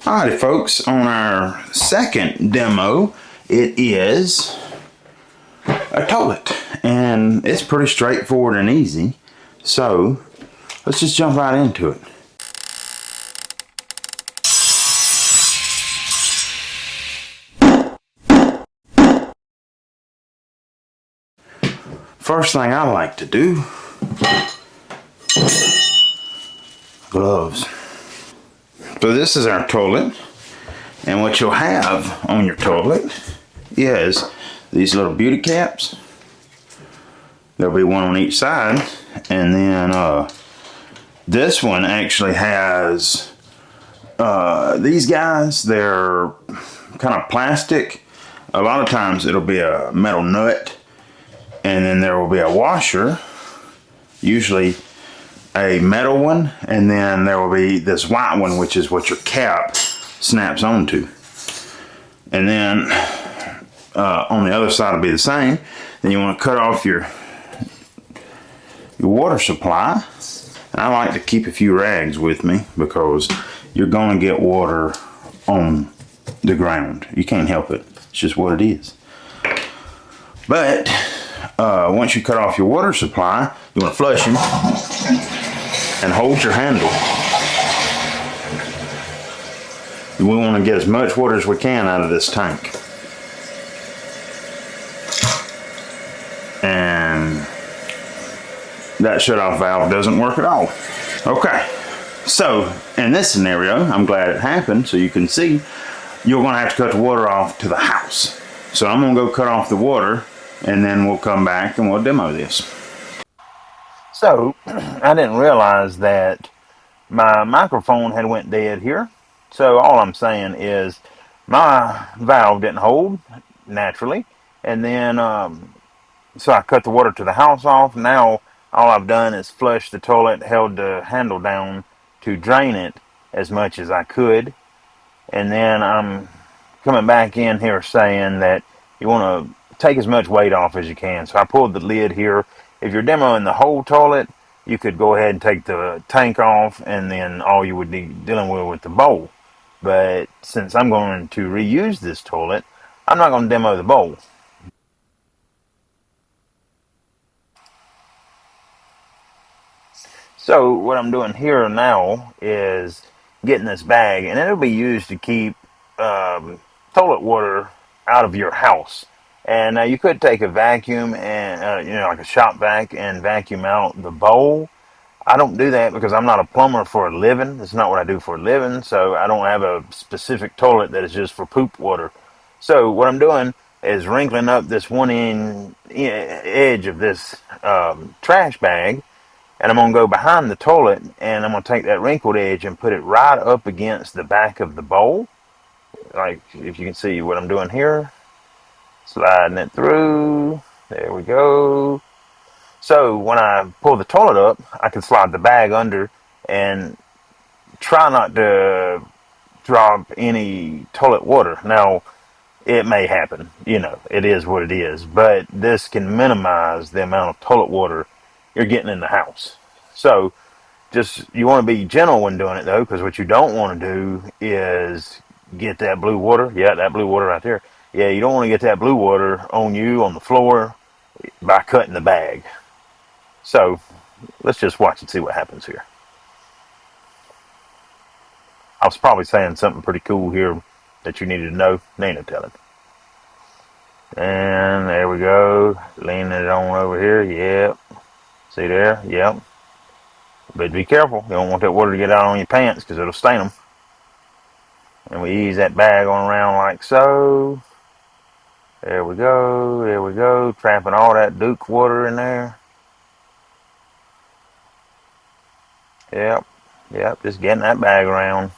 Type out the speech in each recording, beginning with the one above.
Alrighty folks, on our second demo, it is a toilet, and it's pretty straightforward and easy, so let's just jump right into it. First thing I like to do, gloves. So this is our toilet, and what you'll have on your toilet is these little beauty caps. There'll be one on each side, and then this one actually has these guys. They're kind of plastic. A lot of times it'll be a metal nut, and then there will be a washer, usually a metal one, and then there will be this white one, which is what your cap snaps onto. And then on the other side will be the same. Then you want to cut off your water supply. And I like to keep a few rags with me because you're going to get water on the ground. You can't help it. It's just what it is. But once you cut off your water supply, you want to flush them and hold your handle. We want to get as much water as we can out of this tank. And that shut-off valve doesn't work at all. Okay, so in this scenario, I'm glad it happened, so you can see you're going to have to cut the water off to the house. So I'm going to go cut off the water, and then we'll come back and we'll demo this. So I didn't realize that my microphone had went dead here. So all I'm saying is my valve didn't hold naturally, and then so I cut the water to the house off. Now all I've done is flush the toilet, held the handle down to drain it as much as I could, and then I'm coming back in here saying that you want to take as much weight off as you can. So I pulled the lid here. If you're demoing the whole toilet, you could go ahead and take the tank off, and then all you would be dealing with the bowl. But since I'm going to reuse this toilet, I'm not going to demo the bowl. So what I'm doing here now is getting this bag, and it'll be used to keep toilet water out of your house. And you could take a vacuum and like a shop vac, and vacuum out the bowl. I don't do that because I'm not a plumber for a living. That's not what I do for a living. So I don't have a specific toilet that is just for poop water. So what I'm doing is wrinkling up this edge of this trash bag, and I'm going to go behind the toilet, and I'm going to take that wrinkled edge and put it right up against the back of the bowl. Like, if you can see what I'm doing here. Sliding it through. There we go. So when I pull the toilet up, I can slide the bag under and try not to drop any toilet water. Now, it may happen. It is what it is. But this can minimize the amount of toilet water you're getting in the house. So you want to be gentle when doing it, though, because what you don't want to do is get that blue water. Yeah, that blue water right there. Yeah, you don't want to get that blue water on you, on the floor, by cutting the bag. So let's just watch and see what happens here. I was probably saying something pretty cool here that you needed to know. Nina telling. And there we go. Leaning it on over here. Yep. See there? Yep. But be careful. You don't want that water to get out on your pants because it'll stain them. And we ease that bag on around like so. There we go. There we go. Trapping all that Duke water in there. Yep. Yep. Just getting that bag around.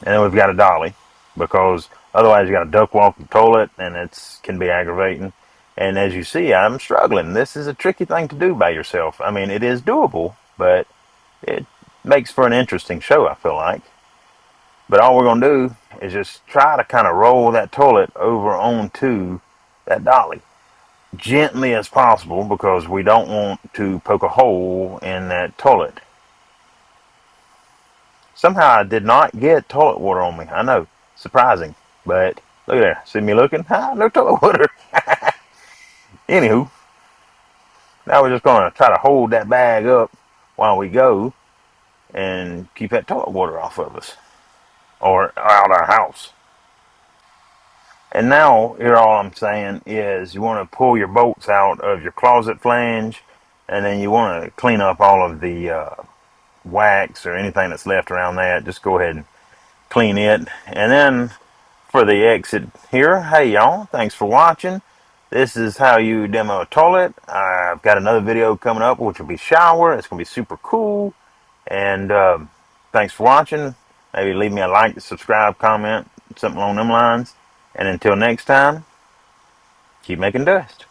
And then we've got a dolly, because otherwise you got to duck walk the toilet, and it can be aggravating. And as you see, I'm struggling. This is a tricky thing to do by yourself. I mean, it is doable, but it makes for an interesting show, I feel like. But all we're going to do is just try to kind of roll that toilet over onto that dolly, gently as possible, because we don't want to poke a hole in that toilet. Somehow I did not get toilet water on me. I know, surprising, but look at there. See me looking? No toilet water. Anywho, now we're just gonna try to hold that bag up while we go and keep that toilet water off of us or out of our house. And now, here all I'm saying is you want to pull your bolts out of your closet flange, and then you want to clean up all of the wax or anything that's left around that. Just go ahead and clean it. And then for the exit here, hey y'all, thanks for watching. This is how you demo a toilet. I've got another video coming up, which will be shower. It's going to be super cool. And thanks for watching. Maybe leave me a like, subscribe, comment, something along them lines. And until next time, keep making dust.